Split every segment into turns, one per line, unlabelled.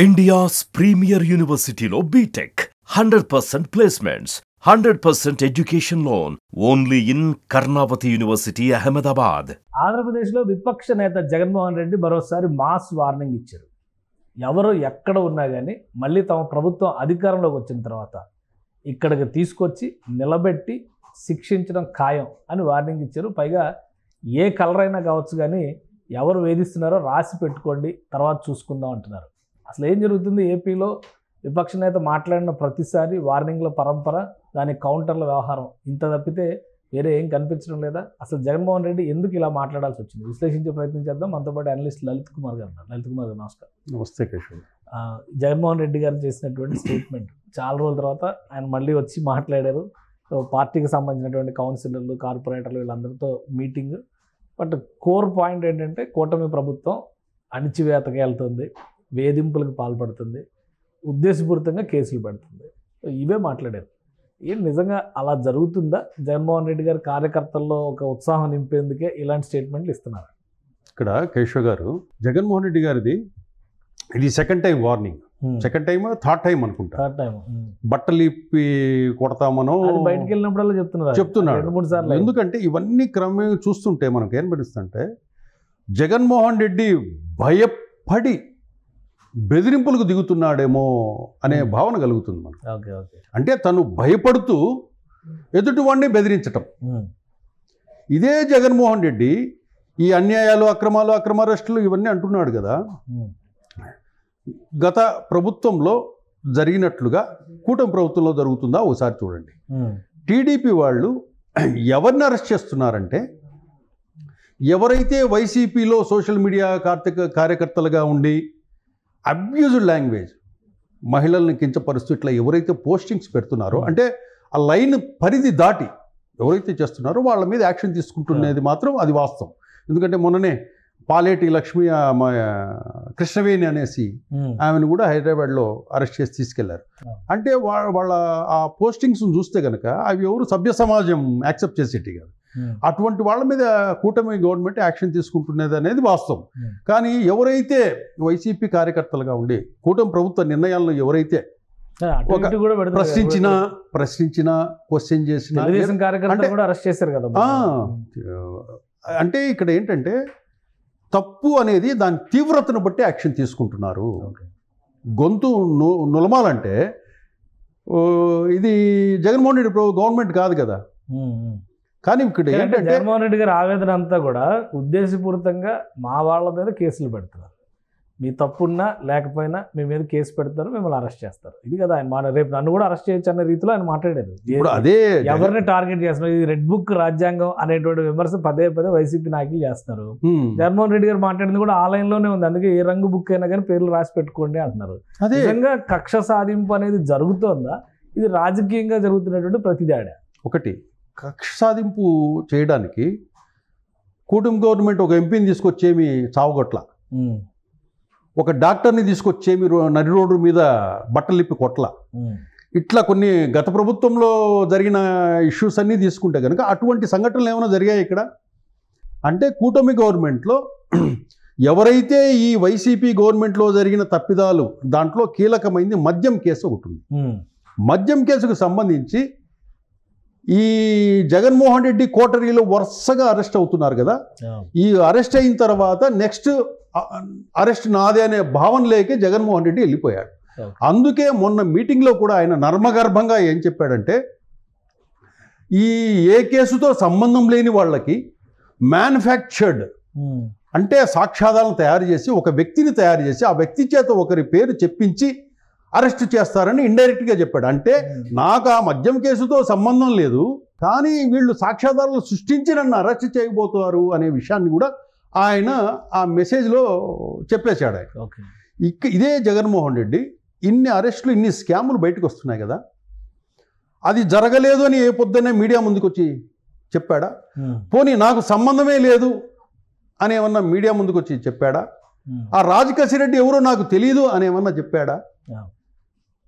India's premier university lo BTech 100% placements, 100% education loan only in Karnavati University, Ahmedabad.
ఆంధ్రప్రదేశ్లో విపక్ష నేత జగన్మోహన్ రెడ్డి మరోసారి mass warning ఇచ్చారు. ఎవరు ఎక్కడ ఉన్నా కానీ మళ్ళీ తమ ప్రభుత్వం అధికారంలోకి వచ్చిన తర్వాత ఇక్కడికి తీసుకొచ్చి నిలబెట్టి శిక్షించడం ఖాయం అని వార్నింగ్ ఇచ్చారు. పైగా ఏ కలర్ అయినా కావచ్చు కానీ ఎవరు వేధిస్తున్నారో రాసి పెట్టుకోండి, తర్వాత చూసుకుందాం అంటున్నారు. అసలు ఏం జరుగుతుంది? ఏపీలో విపక్ష నేత మాట్లాడిన ప్రతిసారి వార్నింగ్ల పరంపర, దాని కౌంటర్ల వ్యవహారం, ఇంత తప్పితే వేరే ఏం కనిపించడం లేదా? అసలు జగన్మోహన్ రెడ్డి ఎందుకు ఇలా మాట్లాడాల్సి వచ్చింది విశ్లేషించే ప్రయత్నం చేద్దాం. మనతో పాటు అనలిస్ట్ లలిత్ కుమార్ గారు ఉన్నారు. లలిత్ కుమార్ గారు నమస్కారం.
నమస్తే కేశవ్.
జగన్మోహన్ రెడ్డి గారు చేసినటువంటి స్టేట్మెంట్ చాలా రోజుల తర్వాత ఆయన మళ్ళీ వచ్చి మాట్లాడారు. పార్టీకి సంబంధించినటువంటి కౌన్సిలర్లు, కార్పొరేటర్లు వీళ్ళందరితో మీటింగ్. బట్ కోర్ పాయింట్ ఏంటంటే కూటమి ప్రభుత్వం అణిచివేతకి వెళ్తుంది, వేధింపులకు పాల్పడుతుంది, ఉద్దేశపూరితంగా కేసులు పెడుతుంది. ఇవే మాట్లాడారు. ఏం నిజంగా అలా జరుగుతుందా? జగన్మోహన్ రెడ్డి గారి కార్యకర్తల్లో ఒక ఉత్సాహం నింపేందుకే ఇలాంటి స్టేట్మెంట్లు ఇస్తున్నారు.
ఇక్కడ కేశవ్ గారు, జగన్మోహన్ రెడ్డి గారిది ఇది second time warning. Second time, third time అనుకుంటా.
థర్డ్ టైం
బట్టలు ఇప్పి కొడతామనో
బయటకు వెళ్ళినప్పుడల్లా చెప్తున్నాడు. 2-3 సార్లు.
ఎందుకంటే ఇవన్నీ క్రమం చూస్తుంటే మనకు ఏం పడిస్తుంటే జగన్మోహన్ రెడ్డి భయపడి బెదిరింపులకు దిగుతున్నాడేమో అనే భావన కలుగుతుంది మనకు.
Okay okay.
అంటే తను భయపడుతూ ఎదుటివాడిని బెదిరించటం. ఇదే జగన్మోహన్ రెడ్డి ఈ అన్యాయాలు, అక్రమాలు, అక్రమ అరెస్టులు ఇవన్నీ అంటున్నాడు కదా. గత ప్రభుత్వంలో జరిగినట్లుగా కూటమి ప్రభుత్వంలో జరుగుతుందా ఒకసారి చూడండి. టీడీపీ వాళ్ళు ఎవరిని అరెస్ట్ చేస్తున్నారంటే, ఎవరైతే వైసీపీలో సోషల్ మీడియా కార్యకర్తలుగా ఉండి అబ్యూజ్డ్ లాంగ్వేజ్, మహిళల్ని కించపరుస్తూ ఇట్లా ఎవరైతే పోస్టింగ్స్ పెడుతున్నారో, అంటే ఆ లైన్ పరిధి దాటి ఎవరైతే చేస్తున్నారో వాళ్ళ మీద యాక్షన్ తీసుకుంటున్నది మాత్రం అది వాస్తవం. ఎందుకంటే మొన్ననే పాలేటి లక్ష్మి కృష్ణవేణి అనేసి ఆమెను కూడా హైదరాబాద్లో అరెస్ట్ చేసి తీసుకెళ్లారు. అంటే వాళ్ళ ఆ పోస్టింగ్స్ చూస్తే కనుక అవి ఎవరు సభ్య సమాజం యాక్సెప్ట్ చేసేటి కాదు. అటువంటి వాళ్ళ మీద కూటమి గవర్నమెంట్ యాక్షన్ తీసుకుంటున్నది అనేది వాస్తవం. కానీ ఎవరైతే వైసీపీ కార్యకర్తలుగా ఉండి కూటమి ప్రభుత్వ నిర్ణయాలను ఎవరైతే ప్రశ్నించినా క్వశ్చన్ చేసినా
అరెస్ట్ చేశారు కదా.
అంటే ఇక్కడ ఏంటంటే తప్పు అనేది దాని తీవ్రతను బట్టి యాక్షన్ తీసుకుంటున్నారు. గొంతు నులమాలంటే ఇది జగన్మోహన్ రెడ్డి గవర్నమెంట్ కాదు కదా. కానీ ఇక్కడ ఏంటంటే
జగన్మోహన్ రెడ్డి గారి ఆవేదన అంతా కూడా ఉద్దేశపూరితంగా మా వాళ్ళ మీద కేసులు పెడుతున్నారు, మీ తప్పున్నా లేకపోయినా మీ మీద కేసు పెడతారు, మిమ్మల్ని అరెస్ట్ చేస్తారు. ఇది కదా ఆయన మాట. రేపు నన్ను కూడా అరెస్ట్ చేయొచ్చు అన్న రీతిలో ఆయన మాట్లాడారు.
ఇప్పుడు అదే
ఎవరిని టార్గెట్ చేస్తున్నారు? ఇది రెడ్ బుక్ రాజ్యాంగం అనేటువంటి విమర్శ పదే వైసీపీ నాయకులు చేస్తున్నారు. జగన్మోహన్ రెడ్డి గారు మాట్లాడింది కూడా ఆ లైన్లోనే ఉంది. అందుకే ఏ రంగు బుక్ అయినా కానీ పేర్లు రాసి పెట్టుకోండి అంటున్నారు. నిజంగా కక్ష సాధింపు అనేది జరుగుతోందా? ఇది రాజకీయంగా జరుగుతున్నటువంటి ప్రతిదాడ.
ఒకటి, కక్ష సాధింపు చేయడానికి కూటమి గవర్నమెంట్ ఒక ఎంపీని తీసుకొచ్చేమి చావగొట్ల, ఒక డాక్టర్ని తీసుకొచ్చేమి నడి రోడ్డు మీద బట్టలు ఇప్పి కొట్ల. ఇట్లా కొన్ని గత ప్రభుత్వంలో జరిగిన ఇష్యూస్ అన్నీ తీసుకుంటే కనుక అటువంటి సంఘటనలు ఏమైనా జరిగాయి ఇక్కడ? అంటే కూటమి గవర్నమెంట్లో ఎవరైతే ఈ వైసీపీ గవర్నమెంట్లో జరిగిన తప్పిదాలు, దాంట్లో కీలకమైంది మద్యం కేసు ఒకటి ఉంది. మద్యం కేసుకు సంబంధించి ఈ జగన్మోహన్ రెడ్డి కోటరీలో వరుసగా అరెస్ట్ అవుతున్నారు కదా. ఈ అరెస్ట్ అయిన తర్వాత నెక్స్ట్ అరెస్ట్ నాదే అనే భావన లేకే జగన్మోహన్ రెడ్డి వెళ్ళిపోయాడు. అందుకే మొన్న మీటింగ్లో కూడా ఆయన నర్మగర్భంగా ఏం చెప్పాడంటే, ఈ ఏ కేసుతో సంబంధం లేని వాళ్ళకి మ్యానుఫ్యాక్చర్డ్, అంటే సాక్ష్యాధారాలను తయారు చేసి ఒక వ్యక్తిని తయారు చేసి ఆ వ్యక్తి చేత ఒకరి పేరు చెప్పించి అరెస్ట్ చేస్తారని ఇండైరెక్ట్గా చెప్పాడు. అంటే నాకు ఆ మద్యం కేసుతో సంబంధం లేదు, కానీ వీళ్ళు సాక్ష్యాధారాలు సృష్టించి నన్ను అరెస్ట్ చేయబోతున్నారు అనే విషయాన్ని కూడా ఆయన ఆ మెసేజ్లో చెప్పేశాడు ఆయన. ఇదే జగన్మోహన్ రెడ్డి ఇన్ని అరెస్టులు, ఇన్ని స్కాములు బయటకు వస్తున్నాయి కదా, అది జరగలేదు అని ఏ పొద్దున్నే మీడియా ముందుకు వచ్చి చెప్పాడా? పోనీ నాకు సంబంధమే లేదు అని ఏమన్నా మీడియా ముందుకు వచ్చి చెప్పాడా? ఆ రాజకేశి రెడ్డి ఎవరో నాకు తెలియదు అని ఏమన్నా చెప్పాడా?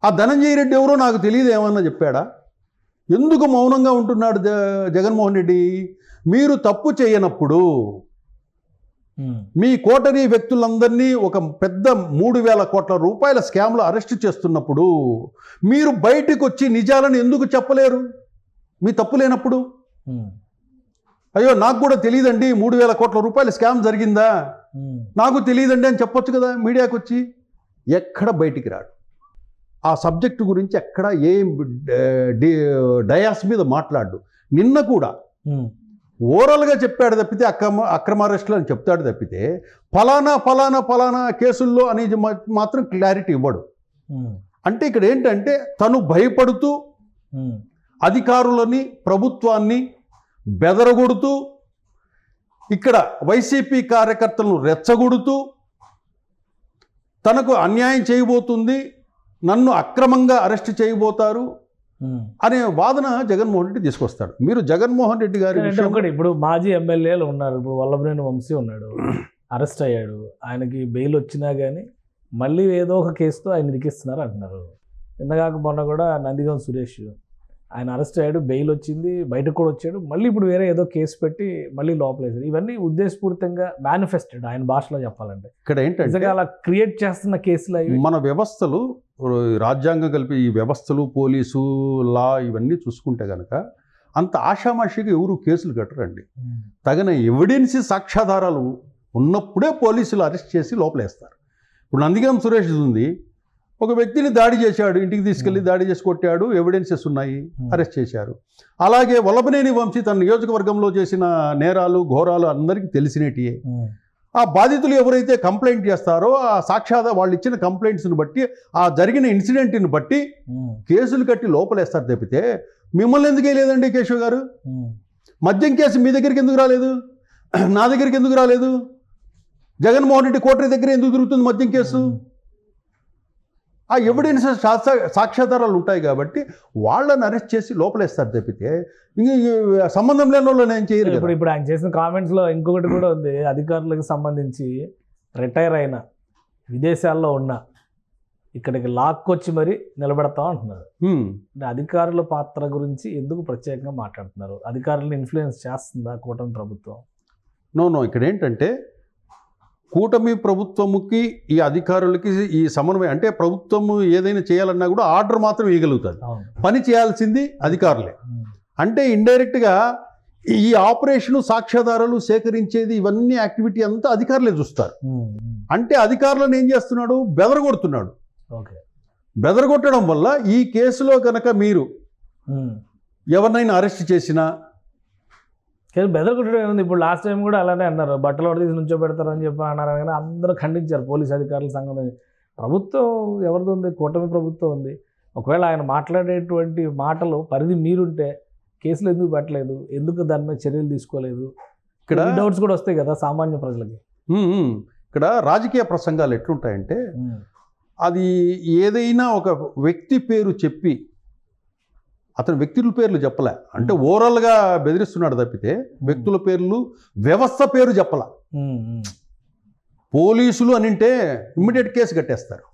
ఆ ధనంజయ రెడ్డి ఎవరో నాకు తెలియదు ఏమన్నా చెప్పాడా? ఎందుకు మౌనంగా ఉంటున్నాడు జగన్మోహన్ రెడ్డి? మీరు తప్పు చేయనప్పుడు మీ కోటరీ వ్యక్తులందరినీ ఒక పెద్ద 3,000 కోట్ల రూపాయల స్కామ్లో అరెస్ట్ చేస్తున్నప్పుడు మీరు బయటకు వచ్చి నిజాలను ఎందుకు చెప్పలేరు? మీ తప్పు లేనప్పుడు. అయ్యో నాకు కూడా తెలియదండి 3,000 కోట్ల రూపాయల స్కామ్ జరిగిందా, నాకు తెలియదండి అని చెప్పొచ్చు కదా మీడియాకు వచ్చి. ఎక్కడ బయటికి రాడు. ఆ సబ్జెక్టు గురించి ఎక్కడ ఏం డయాస్ మీద మాట్లాడు. నిన్న కూడా ఓరల్గా చెప్పాడు తప్పితే అక్రమ అరెస్టులు అని చెప్తాడు తప్పితే ఫలానా ఫలానా ఫలానా కేసుల్లో అనేది మాత్రం క్లారిటీ ఇవ్వడు. అంటే ఇక్కడ ఏంటంటే తను భయపడుతూ అధికారులని ప్రభుత్వాన్ని బెదరగొడుతూ ఇక్కడ వైసీపీ కార్యకర్తలను రెచ్చగొడుతూ తనకు అన్యాయం చేయబోతుంది, నన్ను అక్రమంగా అరెస్ట్ చేయబోతారు అనే వాదన జగన్మోహన్ రెడ్డి తీసుకొస్తాడు. మీరు జగన్మోహన్ రెడ్డి గారి
ఒకటి ఇప్పుడు మాజీ ఎమ్మెల్యేలు ఉన్నారు. ఇప్పుడు వల్లభనేని వంశీ ఉన్నాడు, అరెస్ట్ అయ్యాడు. ఆయనకి బెయిల్ వచ్చినా కానీ మళ్ళీ ఏదో ఒక కేసుతో ఆయన ఇరికిస్తున్నారు అంటున్నారు. నిన్నగాక మొన్న కూడా నందిగం సురేష్ ఆయన అరెస్ట్ అయ్యాడు, బెయిల్ వచ్చింది, బయటకు కూడా వచ్చాడు. మళ్ళీ ఇప్పుడు వేరే ఏదో కేసు పెట్టి మళ్ళీ లోపలేసారు. ఇవన్నీ ఉద్దేశపూరితంగా మేనిఫెస్టెడ్ ఆయన భాషలో చెప్పాలంటే.
ఇక్కడ ఏంటంటే
అలా క్రియేట్ చేస్తున్న కేసులు అవి.
మన వ్యవస్థలు రాజ్యాంగం కలిపి ఈ వ్యవస్థలు పోలీసు లా ఇవన్నీ చూసుకుంటే కనుక అంత ఆషామాషిగా ఎవరు కేసులు కట్టరండి. తగిన ఎవిడెన్స్ సాక్ష్యాధారాలు ఉన్నప్పుడే పోలీసులు అరెస్ట్ చేసి లోపలేస్తారు. ఇప్పుడు నందిగం సురేష్ ఉంది, ఒక వ్యక్తిని దాడి చేశాడు, ఇంటికి తీసుకెళ్లి దాడి చేసి కొట్టాడు, ఎవిడెన్సెస్ ఉన్నాయి, అరెస్ట్ చేశారు. అలాగే వల్లభనేని వంశీ తన నియోజకవర్గంలో చేసిన నేరాలు ఘోరాలు అందరికీ తెలిసినటియే. ఆ బాధితులు ఎవరైతే కంప్లైంట్ చేస్తారో ఆ వాళ్ళు ఇచ్చిన కంప్లైంట్స్ని బట్టి ఆ జరిగిన ఇన్సిడెంట్ని బట్టి కేసులు కట్టి లోపలేస్తారు తప్పితే మిమ్మల్ని ఎందుకు వేయలేదండి కేశవ్ గారు? మద్యం కేసు మీ దగ్గరికి ఎందుకు రాలేదు? నా దగ్గరికి ఎందుకు రాలేదు? జగన్మోహన్ రెడ్డి కోటరీ దగ్గర ఎందుకు తిరుగుతుంది మద్యం కేసు? ఆ ఎవిడెన్స్ సాక్ష్యాధారాలు ఉంటాయి కాబట్టి వాళ్ళని అరెస్ట్ చేసి లోపలేస్తారు తప్పితే సంబంధం లేని వాళ్ళని ఏం చేయరు.
ఇప్పుడు ఆయన చేసిన కామెంట్స్లో ఇంకొకటి కూడా ఉంది. అధికారులకు సంబంధించి రిటైర్ అయిన విదేశాల్లో ఉన్న ఇక్కడికి లాక్కొచ్చి మరి నిలబెడతాం అంటున్నారు. అంటే అధికారుల పాత్ర గురించి ఎందుకు ప్రత్యేకంగా మాట్లాడుతున్నారు? అధికారులను ఇన్ఫ్లుయెన్స్ చేస్తుందా కూటమి ప్రభుత్వం?
నో ఇక్కడ ఏంటంటే కూటమి ప్రభుత్వముకి ఈ అధికారులకి ఈ సమన్వయం అంటే ప్రభుత్వము ఏదైనా చేయాలన్నా కూడా ఆర్డర్ మాత్రం ఇవ్వగలుగుతుంది, పని చేయాల్సింది అధికారులే. అంటే ఇండైరెక్ట్గా ఈ ఆపరేషను సాక్ష్యాధారాలు సేకరించేది ఇవన్నీ యాక్టివిటీ అంతా అధికారులే చూస్తారు. అంటే అధికారులను ఏం చేస్తున్నాడు? బెదరగొడుతున్నాడు. బెదరగొట్టడం వల్ల ఈ కేసులో కనుక మీరు ఎవరినైనా అరెస్ట్ చేసినా
బెదరగొట్టడం ఏముంది? ఇప్పుడు లాస్ట్ టైం కూడా అలానే అన్నారు, బట్టలు కూడా తీసి నుంచో పెడతారని చెప్పి అన్నారు. కానీ అందరూ ఖండించారు పోలీస్ అధికారుల సంఘం. ప్రభుత్వం ఎవరిది ఉంది? కూటమి ప్రభుత్వం ఉంది. ఒకవేళ ఆయన మాట్లాడేటువంటి మాటలు పరిధి మీరుంటే కేసులు ఎందుకు పెట్టలేదు? ఎందుకు దాని మీద చర్యలు తీసుకోలేదు? ఇక్కడ డౌట్స్ కూడా వస్తాయి కదా సామాన్య ప్రజలకి.
ఇక్కడ రాజకీయ ప్రసంగాలు ఎట్లుంటాయంటే అది ఏదైనా ఒక వ్యక్తి పేరు చెప్పి అతను వ్యక్తుల పేర్లు చెప్పలే, అంటే ఓవరాల్గా బెదిరిస్తున్నాడు తప్పితే వ్యక్తుల పేర్లు వ్యవస్థ పేరు చెప్పలే. పోలీసులు అని అంటే ఇమ్మీడియట్ కేసు కట్టేస్తారు.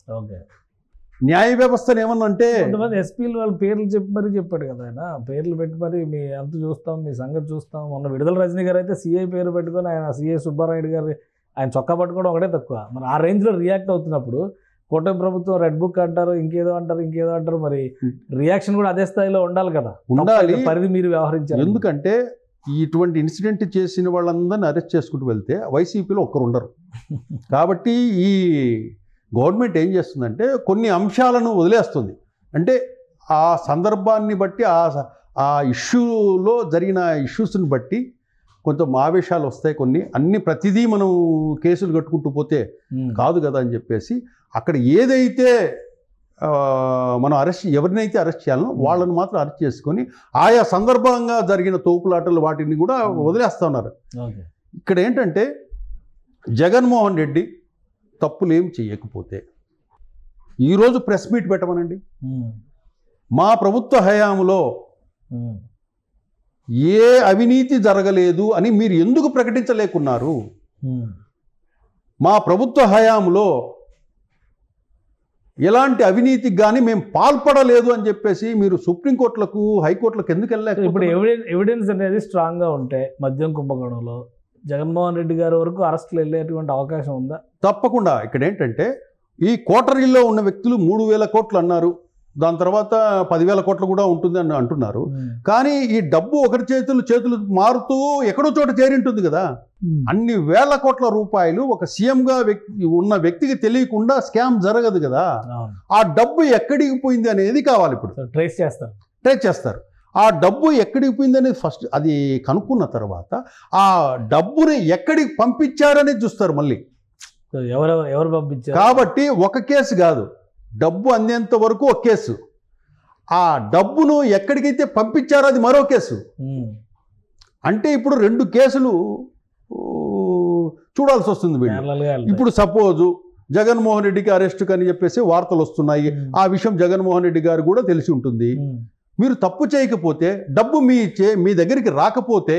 న్యాయ వ్యవస్థను ఏమన్నా అంటే
కొంతమంది ఎస్పీలు వాళ్ళ పేర్లు చెప్పి మరీ చెప్పాడు కదా ఆయన. పేర్లు పెట్టి మరి మీ అంత చూస్తాం, మీ సంగతి చూస్తాం. మొన్న విడుదల రజనీ గారు అయితే సిఐ పేరు పెట్టుకొని ఆయన సిఐ సుబ్బారాయుడు గారు ఆయన చొక్కా పట్టుకోవడం ఒకటే తక్కువ. మరి ఆ రేంజ్లో రియాక్ట్ అవుతున్నప్పుడు కూటమి ప్రభుత్వం రెడ్ బుక్ అంటారు, ఇంకేదో అంటారు. మరి రియాక్షన్ కూడా అదే స్థాయిలో ఉండాలి కదా.
ఉండాలి,
పరిధి మీరు వ్యవహరించారు.
ఎందుకంటే ఇటువంటి ఇన్సిడెంట్ చేసిన వాళ్ళందరినీ అరెస్ట్ చేసుకుంటూ వెళ్తే వైసీపీలో ఒక్కరు ఉండరు. కాబట్టి ఈ గవర్నమెంట్ ఏం చేస్తుందంటే కొన్ని అంశాలను వదిలేస్తుంది. అంటే ఆ సందర్భాన్ని బట్టి ఆ ఇష్యూలో జరిగిన ఇష్యూస్ని బట్టి కొంచెం ఆవేశాలు వస్తాయి. కొన్ని అన్ని ప్రతిదీ మనం కేసులు కట్టుకుంటూ పోతే కాదు కదా అని చెప్పేసి అక్కడ ఏదైతే మనం ఎవరినైతే అరెస్ట్ చేయాలనో వాళ్ళని మాత్రం అరెస్ట్ చేసుకొని ఆయా సందర్భంగా జరిగిన తోపులాటలు వాటిని కూడా వదిలేస్తూ ఉన్నారు. ఇక్కడ ఏంటంటే జగన్మోహన్ రెడ్డి తప్పులేం చేయకపోతే ఈరోజు ప్రెస్ మీట్ పెట్టమనండి. మా ప్రభుత్వ హయాంలో ఏ అవినీతి జరగలేదు అని మీరు ఎందుకు ప్రకటించలేకున్నారు? మా ప్రభుత్వ హయాంలో ఎలాంటి అవినీతికి కానీ మేము పాల్పడలేదు అని చెప్పేసి మీరు సుప్రీంకోర్టులకు హైకోర్టులకు ఎందుకు వెళ్ళలేక?
ఇప్పుడు ఎవిడెన్స్ అనేది స్ట్రాంగ్గా ఉంటే మద్యం కుంభకోణంలో జగన్మోహన్ రెడ్డి గారి వరకు అరెస్టులు వెళ్ళేటువంటి అవకాశం ఉందా?
తప్పకుండా. ఇక్కడ ఏంటంటే ఈ కోటరీల్లో ఉన్న వ్యక్తులు 3,000 కోట్లు అన్నారు, దాని తర్వాత 10,000 కోట్లు కూడా ఉంటుంది అని అంటున్నారు. కానీ ఈ డబ్బు ఒకరి చేతులు మారుతూ ఎక్కడో చోట చేరింటుంది కదా. అన్ని వేల కోట్ల రూపాయలు ఒక సీఎంగా ఉన్న వ్యక్తికి తెలియకుండా స్కామ్ జరగదు కదా. ఆ డబ్బు ఎక్కడికి పోయింది అనేది కావాలి. ఇప్పుడు
ట్రేస్
చేస్తారు. ఆ డబ్బు ఎక్కడికి పోయింది అనేది ఫస్ట్ అది కనుక్కున్న తర్వాత ఆ డబ్బుని ఎక్కడికి పంపించారనేది చూస్తారు మళ్ళీ.
ఎవరు పంపించారు
కాబట్టి ఒక కేసు కాదు, డబ్బు అందేంత వరకు ఒక కేసు, ఆ డబ్బును ఎక్కడికైతే పంపించారో అది మరో కేసు. అంటే ఇప్పుడు 2 కేసులు చూడాల్సి వస్తుంది వీళ్ళు. ఇప్పుడు సపోజు జగన్మోహన్ రెడ్డికి అరెస్ట్ అని చెప్పేసి వార్తలు వస్తున్నాయి. ఆ విషయం జగన్మోహన్ రెడ్డి గారు కూడా తెలిసి ఉంటుంది. మీరు తప్పు చేయకపోతే, డబ్బు మీ దగ్గరికి రాకపోతే,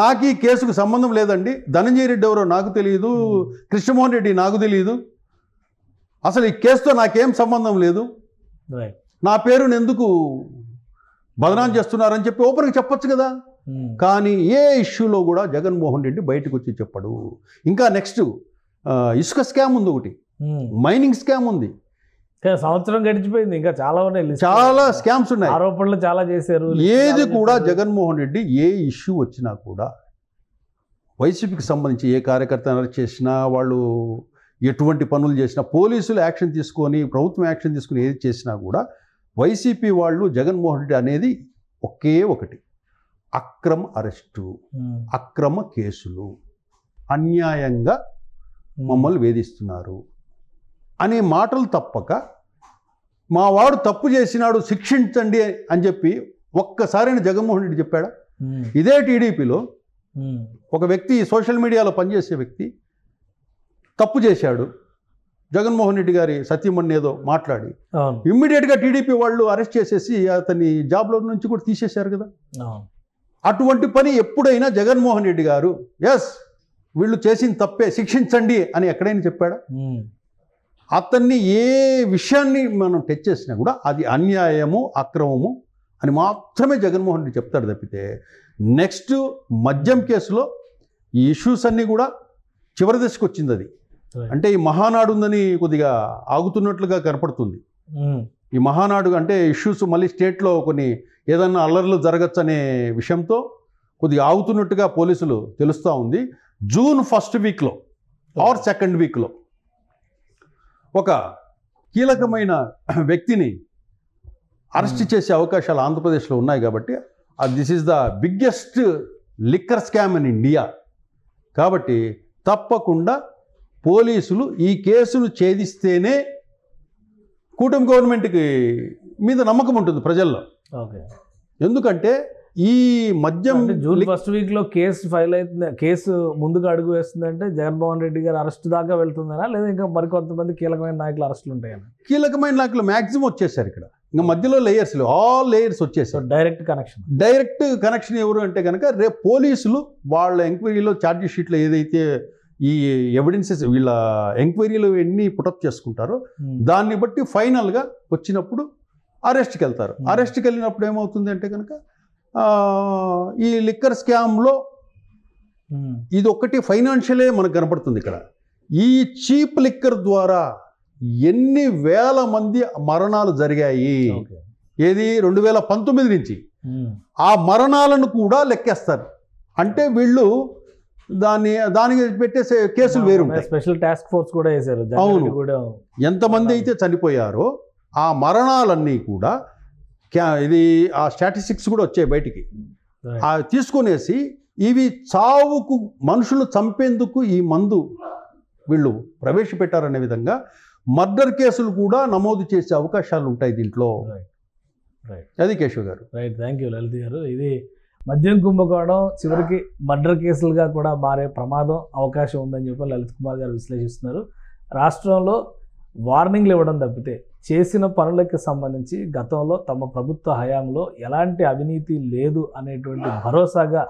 నాకు ఈ కేసుకు సంబంధం లేదండి, ధనంజయ రెడ్డి ఎవరో నాకు తెలియదు, కృష్ణమోహన్ రెడ్డి నాకు తెలియదు, అసలు ఈ కేసుతో నాకేం సంబంధం లేదు, నా పేరుని ఎందుకు బదనాం చేస్తున్నారని చెప్పి ఓపెన్గా చెప్పొచ్చు కదా. కానీ ఏ ఇష్యూలో కూడా జగన్మోహన్ రెడ్డి బయటకు వచ్చి చెప్పడు. ఇంకా నెక్స్ట్ ఇసుక స్కామ్ ఉంది, ఒకటి మైనింగ్ స్కామ్ ఉంది.
సంవత్సరం గడిచిపోయింది, ఇంకా చాలా ఉన్నాయి,
చాలా స్కామ్స్ ఉన్నాయి,
ఆరోపణలు చాలా చేశారు.
ఏది కూడా జగన్మోహన్ రెడ్డి ఏ ఇష్యూ వచ్చినా కూడా వైసీపీకి సంబంధించి ఏ కార్యకర్తను అరెస్ట్ చేసినా, వాళ్ళు ఎటువంటి పనులు చేసినా, పోలీసులు యాక్షన్ తీసుకొని, ప్రభుత్వం యాక్షన్ తీసుకొని ఏది చేసినా కూడా వైసీపీ వాళ్ళు జగన్మోహన్ రెడ్డి అనేది ఒకే ఒకటి, అక్రమ అరెస్టు, అక్రమ కేసులు, అన్యాయంగా మమ్మల్ని వేధిస్తున్నారు అనే మాటలు తప్పక, మా వాడు తప్పు చేసినాడు శిక్షించండి అని చెప్పి ఒక్కసారైనా జగన్మోహన్ రెడ్డి చెప్పాడా? ఇదే టీడీపీలో ఒక వ్యక్తి, సోషల్ మీడియాలో పనిచేసే వ్యక్తి తప్పు చేశాడు, జగన్మోహన్ రెడ్డి గారి సత్యమణి ఏదో మాట్లాడి ఇమ్మీడియట్గా టీడీపీ వాళ్ళు అరెస్ట్ చేసేసి అతన్ని జాబ్లో నుంచి కూడా తీసేశారు కదా. అటువంటి పని ఎప్పుడైనా జగన్మోహన్ రెడ్డి గారు ఎస్ వీళ్ళు చేసిన తప్పే శిక్షించండి అని ఎక్కడైనా చెప్పాడా? అతన్ని ఏ విషయాన్ని మనం టచ్ చేసినా కూడా అది అన్యాయము, అక్రమము అని మాత్రమే జగన్మోహన్ రెడ్డి చెప్తాడు తప్పితే, నెక్స్ట్ మద్యం కేసులో ఈ ఇష్యూస్ అన్నీ కూడా చివరి దశకు వచ్చింది. అది అంటే ఈ మహానాడు ఉందని కొద్దిగా ఆగుతున్నట్లుగా కనపడుతుంది. ఈ మహానాడు అంటే ఇష్యూస్ మళ్ళీ స్టేట్లో కొన్ని ఏదన్నా అల్లర్లు జరగచ్చు అనే విషయంతో కొద్దిగా ఆగుతున్నట్టుగా పోలీసులు తెలుస్తూ ఉంది. జూన్ 1st వీక్లో ఆర్ 2nd వీక్లో ఒక కీలకమైన వ్యక్తిని అరెస్ట్ చేసే అవకాశాలు ఆంధ్రప్రదేశ్లో ఉన్నాయి. కాబట్టి this is the biggest liquor scam in India. కాబట్టి తప్పకుండా పోలీసులు ఈ కేసును ఛేదిస్తేనే కూటమి గవర్నమెంట్కి మీద నమ్మకం ఉంటుంది ప్రజల్లో. ఎందుకంటే ఈ మద్యం
జూన్ 1st వీక్లో కేసు ఫైల్ అవుతుంది, కేసు ముందుకు అడుగు వేస్తుందంటే జగన్మోహన్ రెడ్డి గారు అరెస్ట్ దాకా వెళ్తుందనా, లేదా ఇంకా మరికొంతమంది కీలకమైన నాయకులు అరెస్టులు ఉంటాయని?
కీలకమైన నాయకులు మ్యాక్సిమం వచ్చేసారు. ఇక్కడ ఇంకా మధ్యలో లేయర్స్ లేవు, ఆల్ లేయర్స్ వచ్చేసారు.
డైరెక్ట్
కనెక్షన్ ఎవరు అంటే కనుక రేపు పోలీసులు వాళ్ళ ఎంక్వైరీలో ఛార్జ్ షీట్లో ఏదైతే ఈ ఎవిడెన్సెస్ వీళ్ళ ఎంక్వైరీలో ఎన్ని పుటప్ చేసుకుంటారో దాన్ని బట్టి ఫైనల్గా వచ్చినప్పుడు అరెస్ట్కి వెళ్తారు. అరెస్ట్కి వెళ్ళినప్పుడు ఏమవుతుంది అంటే కనుక ఈ లిక్కర్ స్కామ్లో ఇది ఒకటి ఫైనాన్షియలే మనకు కనపడుతుంది. ఇక్కడ ఈ చీప్ లిక్కర్ ద్వారా ఎన్ని వేల మంది మరణాలు జరిగాయి, ఏది 2019 నుంచి ఆ మరణాలను కూడా లెక్కేస్తారు. అంటే వీళ్ళు దానికి పెట్టేసే కేసులు వేరుంటాయి.
స్పెషల్ టాస్క్ ఫోర్స్ కూడా వేశారు.
అవును, ఎంతమంది అయితే చనిపోయారో ఆ మరణాలన్నీ కూడా ఇది ఆ స్టాటిస్టిక్స్ కూడా వచ్చాయి బయటికి. తీసుకునేసి ఇవి చావుకు, మనుషులు చంపేందుకు ఈ మందు వీళ్ళు ప్రవేశపెట్టారనే విధంగా మర్డర్ కేసులు కూడా నమోదు చేసే అవకాశాలు ఉంటాయి దీంట్లో. అది కేశవ్ గారు.
రైట్, థ్యాంక్ యూ లలిత్ గారు. ఇది మద్యం కుంభకోణం చివరికి మర్డర్ కేసులుగా కూడా మారే ప్రమాదం అవకాశం ఉందని చెప్పి లలిత్ కుమార్ గారు విశ్లేషిస్తున్నారు. రాష్ట్రంలో వార్నింగ్లు ఇవ్వడం తప్పితే చేసిన పనులకు సంబంధించి గతంలో తమ ప్రభుత్వ హయాంలో ఎలాంటి అవినీతి లేదు అనేటువంటి భరోసాగా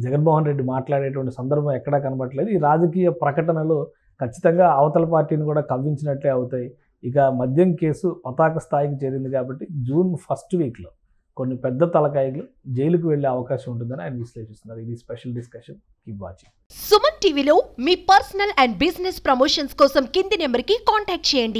జగన్మోహన్ రెడ్డి మాట్లాడేటువంటి సందర్భం ఎక్కడా కనబడట్లేదు. ఈ రాజకీయ ప్రకటనలు ఖచ్చితంగా అవతల పార్టీని కూడా కవ్వించినట్లే అవుతాయి. ఇక మద్యం కేసు పతాక స్థాయికి చేరింది కాబట్టి జూన్ 1st వీక్లో కొన్ని పెద్ద తలకాయలు జైలుకు వెళ్ళే అవకాశం ఉంటుందని ఆయన విశ్లేషిస్తున్నారు. ఇది special discussion. Keep watching.
Suman టీవీలో మీ పర్సనల్ అండ్ బిజినెస్ ప్రమోషన్స్ కోసం కింది నెంబర్కి కాంటాక్ట్ చేయండి.